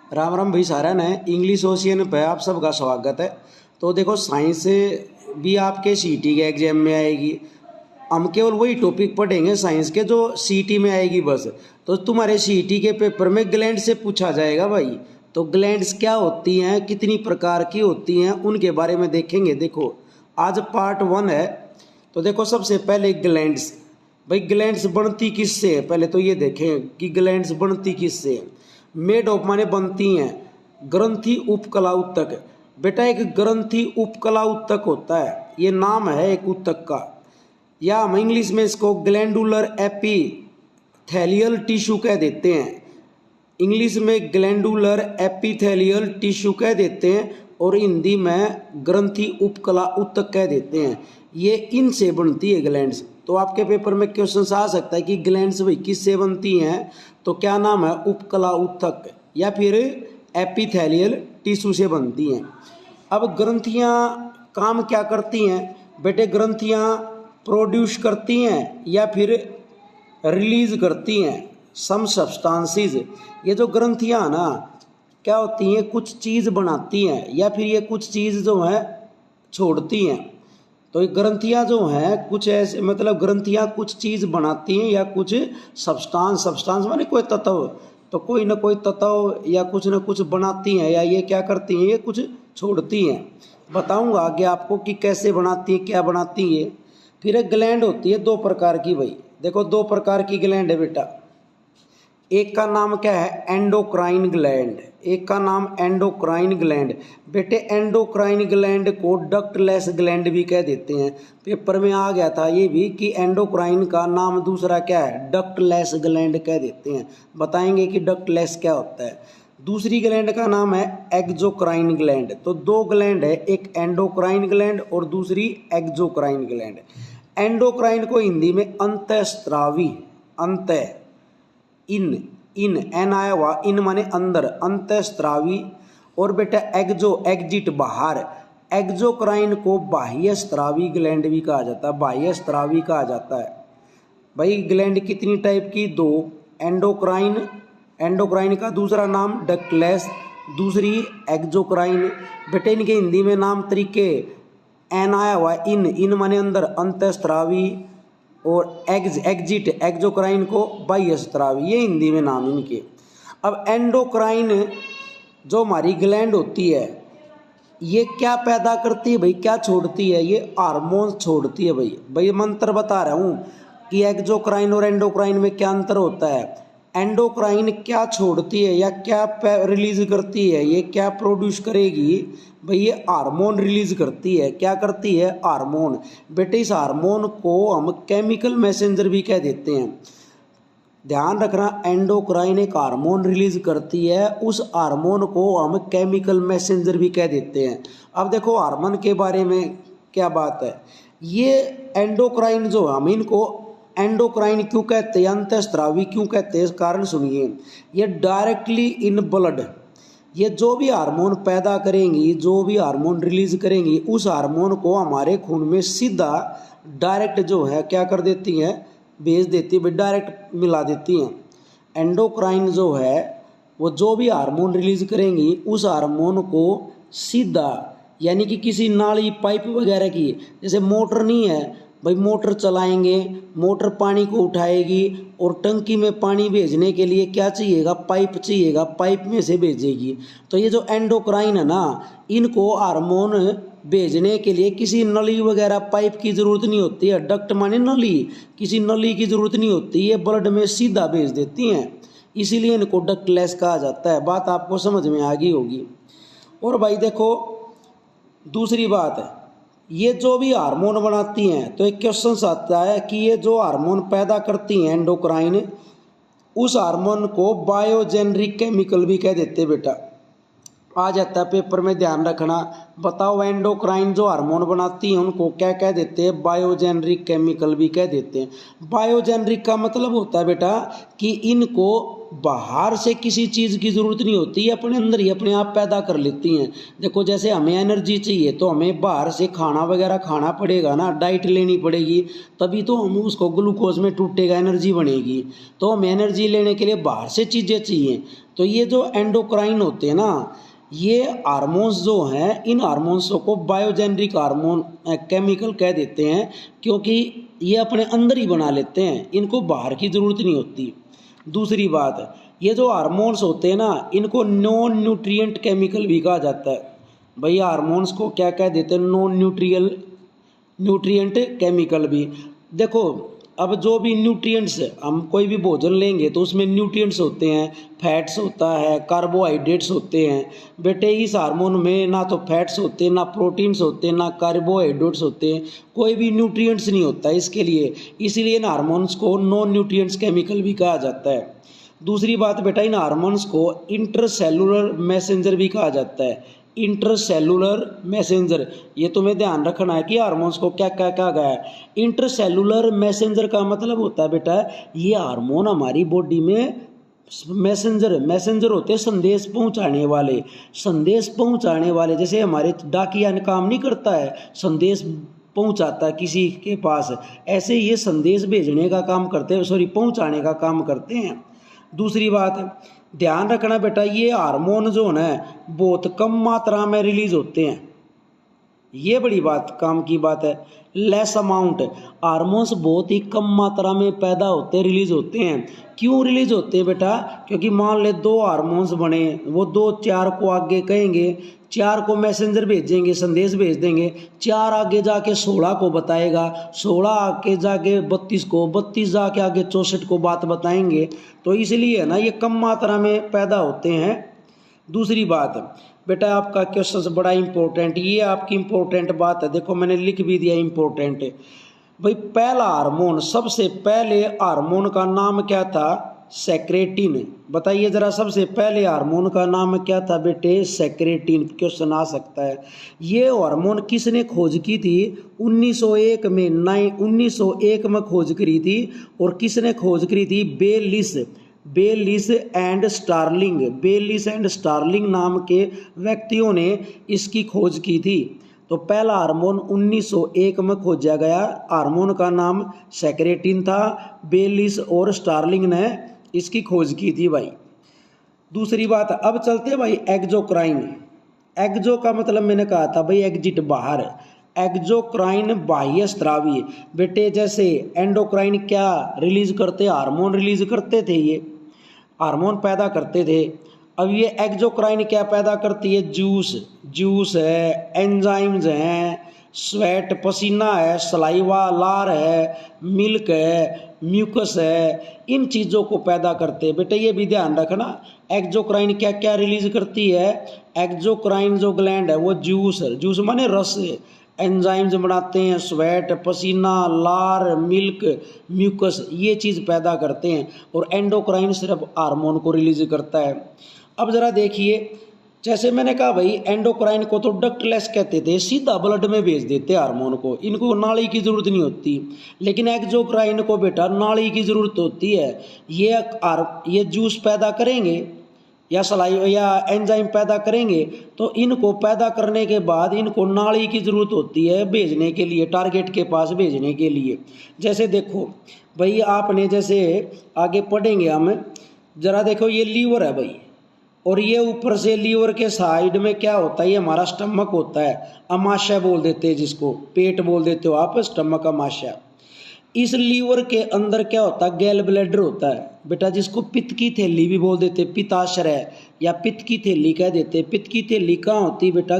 राम राम भाई सारा ने इंग्लिश ओशियन पे आप सबका स्वागत है। तो देखो साइंस भी आपके सीटी के एग्जाम में आएगी। हम केवल वही टॉपिक पढ़ेंगे साइंस के जो सीटी में आएगी बस। तो तुम्हारे सीटी के पेपर में ग्लैंड से पूछा जाएगा भाई। तो ग्लैंड्स क्या होती हैं, कितनी प्रकार की होती हैं, उनके बारे में देखेंगे। देखो आज पार्ट 1 है। तो देखो सबसे पहले ग्लैंड्स। भाई ग्लैंड्स बनती किससे है, पहले तो ये देखें कि ग्लैंड्स बनती किससे है। मेड ऑफ माने बनती हैं, ग्रंथि उपकला उत्तक। बेटा एक ग्रंथि उपकला उत्तक होता है, ये नाम है एक उत्तक का, या हम इंग्लिश में इसको ग्लैंडुलर एपिथेलियल टिश्यू कह देते हैं। इंग्लिश में ग्लैंडुलर एपिथेलियल टिश्यू कह देते हैं और हिंदी में ग्रंथि उपकला उत्तक कह देते हैं। ये इनसे बनती है ग्लैंड्स। तो आपके पेपर में क्वेश्चन आ सकता है कि ग्लैंड्स भाई किससे बनती हैं, तो क्या नाम है, उपकला उत्तक या फिर एपिथेलियल टिश्यू से बनती हैं। अब ग्रंथियां काम क्या करती हैं बेटे, ग्रंथियां प्रोड्यूस करती हैं या फिर रिलीज करती हैं सम सब्सटेंसेस। ये जो ग्रंथियां ना क्या होती हैं, कुछ चीज़ बनाती हैं या फिर ये कुछ चीज़ जो है छोड़ती हैं। तो ये ग्रंथियां जो हैं कुछ ऐसे, मतलब ग्रंथियां कुछ चीज़ बनाती हैं या कुछ सब्सटेंस माने कोई तत्व, तो कोई ना कोई तत्व या कुछ ना कुछ बनाती हैं, या ये क्या करती हैं, ये कुछ छोड़ती हैं। बताऊंगा आगे आपको कि कैसे बनाती हैं, क्या बनाती हैं। फिर एक ग्लैंड होती है 2 प्रकार की भाई। देखो 2 प्रकार की ग्लैंड है बेटा। एक का नाम क्या है, एंडोक्राइन ग्लैंड। एक का नाम एंडोक्राइन ग्लैंड। बेटे एंडोक्राइन ग्लैंड को डक्टलेस ग्लैंड भी कह देते हैं। पेपर में आ गया था ये भी कि एंडोक्राइन का नाम दूसरा क्या है, डक्टलेस ग्लैंड कह देते हैं। बताएंगे कि डक्टलेस क्या होता है। दूसरी ग्लैंड का नाम है एक्सोक्राइन ग्लैंड। तो 2 ग्लैंड है, एक एंडोक्राइन ग्लैंड और दूसरी एक्सोक्राइन ग्लैंड। एंडोक्राइन को हिंदी में अंतःस्रावी, अंत इन इन एन आया हुआ, इन माने अंदर, अंतःस्रावी। और बेटा एक्जो एग्जिट बाहर। एक्सोक्राइन को बाह्य स्रावी ग्लैंड भी कहा जाता है, बाह्य स्रावी कहा जाता है। भाई ग्लैंड कितनी टाइप की, 2। एंडोक्राइन, एंडोक्राइन का दूसरा नाम डक्टलेस, दूसरी एक्सोक्राइन। बेटे इनके हिंदी में नाम तरीके, एन आया हुआ इन, इन माने अंदर, अंतःस्रावी, और एग्जिट एक्सोक्राइन को बाह्य स्रावी, ये हिंदी में नाम इनके। अब एंडोक्राइन जो हमारी ग्लैंड होती है ये क्या पैदा करती है भाई, क्या छोड़ती है, ये हार्मोन्स छोड़ती है भाई। भाई मंत्र बता रहा हूँ कि एक्सोक्राइन और एंडोक्राइन में क्या अंतर होता है। एंडोक्राइन क्या छोड़ती है या क्या रिलीज करती है, ये क्या प्रोड्यूस करेगी भाई, ये हार्मोन रिलीज करती है। क्या करती है, हार्मोन। बेटे इस हार्मोन को हम केमिकल मैसेंजर भी कह देते हैं। ध्यान रखना, एंडोक्राइन एक हार्मोन रिलीज करती है, उस हार्मोन को हम केमिकल मैसेंजर भी कह देते हैं। अब देखो हार्मोन के बारे में क्या बात है। ये एंडोक्राइन जो, हम इनको एंडोक्राइन क्यों कहते हैं, अंतःस्रावी क्यों कहते हैं, इस कारण सुनिए। ये डायरेक्टली इन ब्लड, ये जो भी हार्मोन पैदा करेंगी, जो भी हार्मोन रिलीज करेंगी, उस हार्मोन को हमारे खून में सीधा डायरेक्ट जो है क्या कर देती हैं, भेज देती है, डायरेक्ट मिला देती हैं। एंडोक्राइन जो है वो जो भी हार्मोन रिलीज करेंगी उस हार्मोन को सीधा, यानी कि किसी नाली पाइप वगैरह की, जैसे मोटर नहीं है भाई, मोटर चलाएंगे, मोटर पानी को उठाएगी और टंकी में पानी भेजने के लिए क्या चाहिएगा, पाइप चाहिएगा, पाइप में से भेजेगी। तो ये जो एंडोक्राइन है ना, इनको हार्मोन भेजने के लिए किसी नली वगैरह पाइप की ज़रूरत नहीं होती है, डक्ट माने नली, किसी नली की ज़रूरत नहीं होती, ये ब्लड में सीधा भेज देती हैं, इसीलिए इनको डक्टलेस कहा जाता है। बात आपको समझ में आ गई होगी। और भाई देखो दूसरी बात है, ये जो भी हार्मोन बनाती हैं, तो एक क्वेश्चन आता है कि ये जो हार्मोन पैदा करती हैं एंडोक्राइन, उस हार्मोन को बायोजेनरिक केमिकल भी कह देते हैं। बेटा आ जाता है पेपर में, ध्यान रखना। बताओ एंडोक्राइन जो हार्मोन बनाती हैं उनको क्या कह देते हैं, बायोजेनरिक केमिकल भी कह देते हैं। बायोजेनरिक का मतलब होता है बेटा कि इनको बाहर से किसी चीज़ की ज़रूरत नहीं होती, ये अपने अंदर ही अपने आप पैदा कर लेती हैं। देखो जैसे हमें एनर्जी चाहिए तो हमें बाहर से खाना वगैरह खाना पड़ेगा ना, डाइट लेनी पड़ेगी, तभी तो हम उसको ग्लूकोज में टूटेगा, एनर्जी बनेगी। तो हमें एनर्जी लेने के लिए बाहर से चीज़ें चाहिए। तो ये जो एंडोक्राइन होते हैं ना, ये हार्मोन्स जो हैं, इन हार्मोन्सों को बायोजेनरिक हार्मोन केमिकल कह देते हैं, क्योंकि ये अपने अंदर ही बना लेते हैं, इनको बाहर की ज़रूरत नहीं होती। दूसरी बात, ये जो हार्मोन्स होते हैं ना, इनको नॉन न्यूट्रिएंट केमिकल भी कहा जाता है। भाई हार्मोन्स को क्या कह देते हैं? नॉन न्यूट्रिएंट केमिकल भी। देखो अब जो भी न्यूट्रिएंट्स, हम कोई भी भोजन लेंगे तो उसमें न्यूट्रिएंट्स होते हैं, फैट्स होता है, कार्बोहाइड्रेट्स होते हैं। बेटे इस हार्मोन में ना तो फैट्स होते हैं, ना प्रोटीन्स होते हैं, ना कार्बोहाइड्रेट्स होते हैं, कोई भी न्यूट्रिएंट्स नहीं होता इसके लिए, इसीलिए इन हार्मोन्स को नॉन न्यूट्रिएंट्स केमिकल भी कहा जाता है। दूसरी बात बेटा, इन हार्मोन्स को इंट्रासेलुलर मैसेंजर भी कहा जाता है। इंटरसेलुलर मैसेंजर, ये तुम्हें ध्यान रखना है कि हार्मोन्स को क्या क्या कहा गया है। इंटरसेलुलर मैसेंजर का मतलब होता है बेटा, ये हार्मोन हमारी बॉडी में मैसेंजर होते हैं, संदेश पहुंचाने वाले। जैसे हमारे डाकिया ने काम नहीं करता है, संदेश पहुंचाता है किसी के पास, ऐसे ये संदेश भेजने का काम करते हैं, पहुंचाने का काम करते हैं। दूसरी बात ध्यान रखना बेटा, ये हार्मोन जो है बहुत कम मात्रा में रिलीज होते हैं, ये बड़ी बात काम की बात है। लेस अमाउंट, हार्मोन्स बहुत ही कम मात्रा में पैदा होते हैं, रिलीज होते हैं। क्यों रिलीज होते हैं बेटा? क्योंकि मान ले 2 हार्मोन्स बने, वो 2 4 को आगे कहेंगे, 4 को मैसेंजर भेजेंगे, संदेश भेज देंगे, 4 आगे जाके 16 को बताएगा, 16 आगे जाके 32 को, 32 जाके आगे 64 को बात बताएंगे। तो इसलिए है ना, ये कम मात्रा में पैदा होते हैं। दूसरी बात बेटा, आपका क्वेश्चन बड़ा इंपॉर्टेंट, ये आपकी इंपॉर्टेंट बात है, देखो मैंने लिख भी दिया इंपॉर्टेंट। भाई पहला हार्मोन, सबसे पहले हार्मोन का नाम क्या था? सेक्रेटिन। बताइए जरा, सबसे पहले हार्मोन का नाम क्या था बेटे? सेक्रेटिन। क्वेश्चन आ सकता है। ये हार्मोन किसने खोज की थी? 1901 में 1901 में खोज करी थी। और किसने खोज करी थी? बेलिस एंड स्टार्लिंग नाम के व्यक्तियों ने इसकी खोज की थी। तो पहला हार्मोन 1901 में खोजा गया, हार्मोन का नाम सेक्रेटिन था, बेलिस और स्टार्लिंग ने इसकी खोज की थी भाई। दूसरी बात, अब चलते भाई एक्जोक्राइन। एक्जो का मतलब मैंने कहा था भाई एग्जिट, बाहर। एक्जोक्राइन बाह्य स्रावी। बेटे जैसे एंडोक्राइन क्या रिलीज करते? हार्मोन रिलीज करते थे, ये हार्मोन पैदा करते थे। अब ये एक्जोक्राइन क्या पैदा करती है? जूस है, एंजाइम्स हैं, स्वेट पसीना है, सलाइवा लार है, मिल्क है, म्यूकस है, इन चीज़ों को पैदा करते हैं। बेटे ये भी ध्यान रखना, एक्जोक्राइन क्या क्या रिलीज करती है? एक्जोक्राइन जो ग्लैंड है वो जूस माने रस, एंजाइम्स बनाते हैं, स्वेट पसीना, लार, मिल्क, म्यूकस, ये चीज़ पैदा करते हैं। और एंडोक्राइन सिर्फ हार्मोन को रिलीज करता है। अब ज़रा देखिए, जैसे मैंने कहा भाई एंडोक्राइन को तो डक्टलेस कहते थे, सीधा ब्लड में भेज देते हार्मोन को, इनको नाड़ी की ज़रूरत नहीं होती। लेकिन एक्जोक्राइन को बेटा नाड़ी की ज़रूरत होती है। ये जूस पैदा करेंगे या सलाई या एंजाइम पैदा करेंगे, तो इनको पैदा करने के बाद इनको नाड़ी की ज़रूरत होती है भेजने के लिए, टारगेट के पास भेजने के लिए। जैसे देखो भाई, आपने जैसे आगे पढ़ेंगे हम, ज़रा देखो ये लीवर है भाई, और ये ऊपर से लीवर के साइड में क्या होता है? ये हमारा स्टमक होता है, अमाशय बोल देते हैं जिसको, पेट बोल देते हो आप, स्टमक अमाशय। इस लीवर के अंदर क्या होता है? गैल ब्लैडर होता है बेटा, जिसको पित्त की थैली भी बोल देते, पित्ताशय या पित्त की थैली कह देते। पित्त की थैली कहाँ होती है बेटा?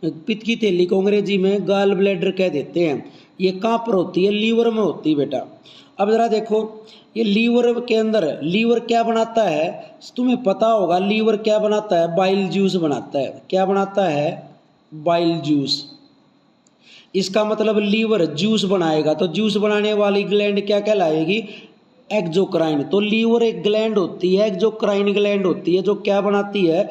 पित्त की थैली को अंग्रेजी में गैल ब्लैडर कह देते हैं। ये कहाँ पर होती है? लीवर में होती है बेटा। अब जरा देखो, ये लीवर के अंदर लीवर क्या बनाता है? तुम्हें पता होगा लीवर क्या बनाता है? बाइल जूस बनाता है। क्या बनाता है? Bile juice. इसका मतलब लीवर जूस बनाएगा, तो जूस बनाने वाली ग्लैंड क्या कहलाएगी? एक्सोक्राइन। तो लीवर एक ग्लैंड होती है, एक्सोक्राइन ग्लैंड होती है, जो क्या बनाती है,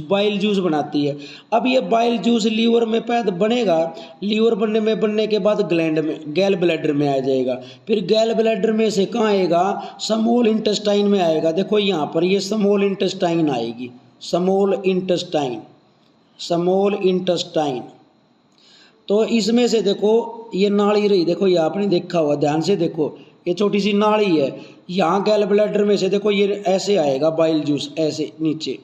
बाइल जूस बनाती है। अब ये बाइल जूस लीवर में पैदा बनेगा, लीवर बनने के बाद ग्लैंड में, गैल ब्लैडर में आ जाएगा। फिर गैल ब्लैडर में से कहाँ आएगा, स्मॉल इंटेस्टाइन में आएगा। देखो यहाँ पर ये स्मॉल इंटेस्टाइन आएगी, स्मॉल इंटेस्टाइन, स्मॉल इंटेस्टाइन। तो इसमें से देखो ये नाली रही, देखो ये आपने देखा हुआ, ध्यान से देखो, ये छोटी सी नाली है। यहाँ गैल ब्लैडर में से देखो ये ऐसे आएगा बाइल जूस, ऐसे नीचे।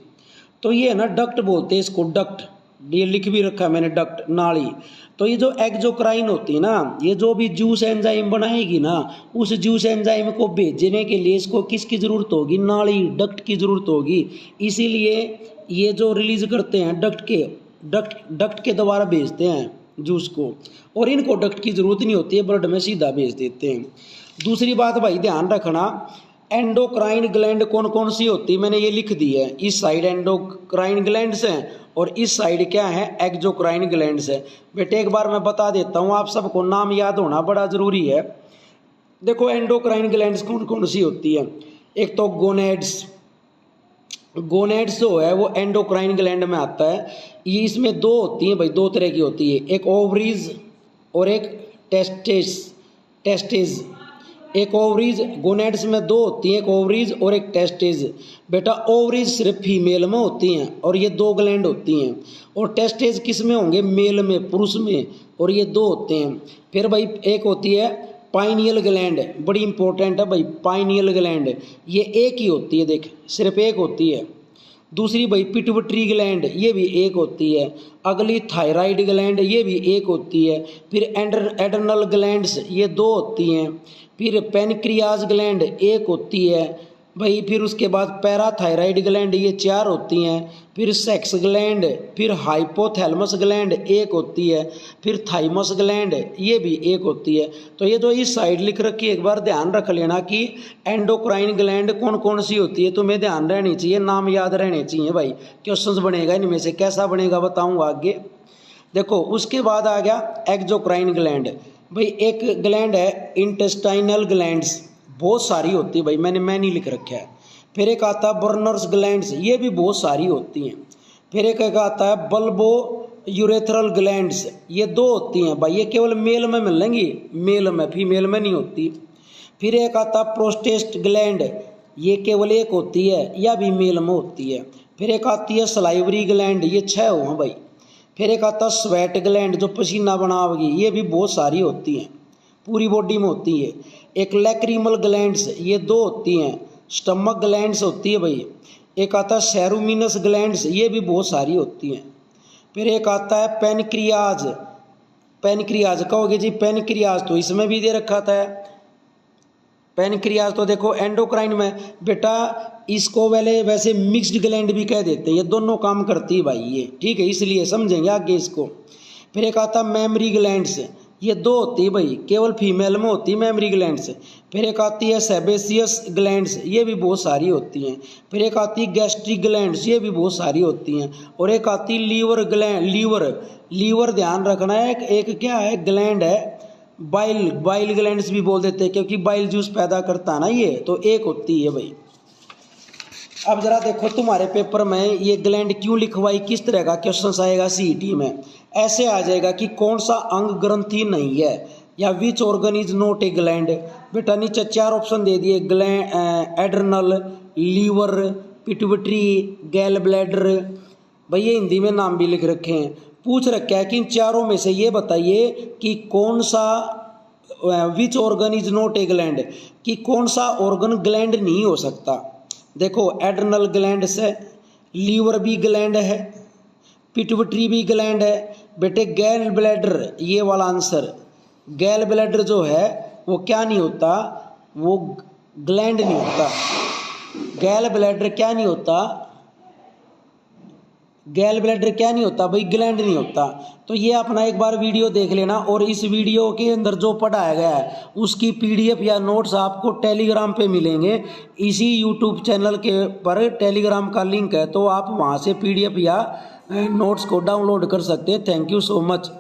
तो ये है ना डक्ट बोलते हैं इसको, डक्ट, ये लिख भी रखा है मैंने, डक्ट, नाली। तो ये जो एक्सोक्राइन होती है ना, ये जो भी जूस एंजाइम बनाएगी ना, उस जूस एंजाइम को भेजने के लिए इसको किसकी ज़रूरत होगी, नाली, डक्ट की ज़रूरत होगी। इसीलिए ये जो रिलीज करते हैं डक्ट के द्वारा भेजते हैं जूस को, और इनको डक्ट की ज़रूरत नहीं होती है, ब्लड में सीधा भेज देते हैं। दूसरी बात भाई ध्यान रखना, एंडोक्राइन ग्लैंड कौन कौन सी होती है, मैंने ये लिख दी है। इस साइड एंडोक्राइन ग्लैंड्स हैं और इस साइड क्या है, एक्सोक्राइन ग्लैंड्स है। बेटे एक बार मैं बता देता हूँ, आप सबको नाम याद होना बड़ा ज़रूरी है। देखो एंडोक्राइन ग्लैंड्स कौन कौन सी होती है। एक तो गोनेड्स, गोनेड्स जो है वो एंडोक्राइन ग्लैंड में आता है। ये इसमें दो होती हैं भाई, दो तरह की होती है, एक ओवरीज और एक टेस्टेज। एक ओवरीज, गोनेड्स में दो होती हैं, एक ओवरीज और एक टेस्टेज। बेटा ओवरीज सिर्फ फीमेल में होती हैं और ये दो ग्लैंड होती हैं, और टेस्टेज किस में होंगे, मेल में, पुरुष में, और ये दो होते हैं। फिर भाई एक होती है पाइनियल ग्लैंड, बड़ी इंपॉर्टेंट है भाई, पाइनियल ग्लैंड, ये एक ही होती है, देख सिर्फ एक होती है। दूसरी भाई पिट्यूटरी ग्लैंड, ये भी एक होती है। अगली थायराइड ग्लैंड, ये भी एक होती है। फिर एड्रेनल ग्लैंड्स, ये दो होती हैं। फिर पेनक्रियाज ग्लैंड एक होती है भाई। फिर उसके बाद पैराथायराइड ग्लैंड, ये चार होती हैं। फिर सेक्स ग्लैंड, फिर हाइपोथैलेमस ग्लैंड एक होती है। फिर थाइमस ग्लैंड, ये भी एक होती है। तो ये जो इस साइड लिख रखी है, एक बार ध्यान रख लेना कि एंडोक्राइन ग्लैंड कौन कौन सी होती है, तुम्हें ध्यान रहनी चाहिए, नाम याद रहने चाहिए भाई। क्वेश्चंस बनेगा इनमें से, कैसा बनेगा बताऊंगा आगे। देखो उसके बाद आ गया एक्सोक्राइन ग्लैंड। भाई एक ग्लैंड है इंटेस्टाइनल ग्लैंड्स, बहुत सारी होती है भाई, मैं नहीं लिख रखा है। फिर एक आता है बर्नर्स ग्लैंड्स, ये भी बहुत सारी होती हैं। फिर एक आता है बल्बो यूरेथ्रल ग्लैंड्स, ये दो होती हैं भाई, ये केवल मेल में मिलेंगी, मेल में, फीमेल में नहीं होती। फिर एक आता है प्रोस्टेट ग्लैंड, ये केवल एक होती है, यह भी मेल में होती है। फिर एक आती है सलाइवरी ग्लैंड, ये 6 हो भाई। फिर एक आता है स्वेट ग्लैंड, जो पसीना बनावेगी, ये भी बहुत सारी होती हैं, पूरी बॉडी में होती है। एक लैक्रिमल ग्लैंड्स, ये 2 होती हैं। स्टमक ग्लैंड्स होती है भाई। एक आता है सेरुमिनस ग्लैंड्स, ये भी बहुत सारी होती हैं। फिर एक आता है पेनक्रियाज, पेनक्रियाज कहोगे जी, पेनक्रियाज तो इसमें भी दे रखा था। पेनक्रियाज तो देखो एंडोक्राइन में, बेटा इसको वैसे मिक्स्ड ग्लैंड भी कह देते हैं, ये दोनों काम करती है भाई ये, ठीक है, इसलिए समझेंगे आगे इसको। फिर एक आता मेमरी ग्लैंड्स, ये 2 होती है भाई, केवल फीमेल में होती है मेमरी ग्लैंड्स। फिर एक आती है सेबेसियस ग्लैंड्स, ये भी बहुत सारी होती हैं। फिर एक आती है गैस्ट्रिक ग्लैंड्स, ये भी बहुत सारी होती हैं। और एक आती है लीवर ग्लैंड, लीवर ध्यान रखना है, एक क्या है ग्लैंड है, बाइल ग्लैंड्स भी बोल देते हैं, क्योंकि बाइल जूस पैदा करता है ना ये, तो एक होती है भाई। अब जरा देखो तुम्हारे पेपर में ये ग्लैंड क्यों लिखवाई, किस तरह का क्वेश्चन आएगा सीईटी में। ऐसे आ जाएगा कि कौन सा अंग ग्रंथि नहीं है, या which organ is not a gland. बेटा नीचे 4 ऑप्शन दे दिए, adrenal, liver, pituitary, gall bladder. भाई ये हिंदी में नाम भी लिख रखे हैं। पूछ रखा है कि इन चारों में से ये बताइए कि कौन सा, विच organ is not a gland, कि कौन सा ऑर्गन ग्लैंड नहीं हो सकता। देखो एड्रेनल ग्लैंड से, लीवर भी ग्लैंड है, पिट्यूटरी भी ग्लैंड है। बेटे गैल ब्लैडर, ये वाला आंसर, गैल ब्लैडर जो है वो क्या नहीं होता, वो ग्लैंड नहीं होता। गैल ब्लैडर क्या नहीं होता, गैल ब्लैडर क्या नहीं होता भाई, ग्लैंड नहीं होता। तो ये अपना एक बार वीडियो देख लेना, और इस वीडियो के अंदर जो पढ़ाया गया है उसकी पीडीएफ या नोट्स आपको टेलीग्राम पे मिलेंगे। इसी यूट्यूब चैनल के पर टेलीग्राम का लिंक है, तो आप वहाँ से पीडीएफ या नोट्स को डाउनलोड कर सकते हैं। Thank you so much.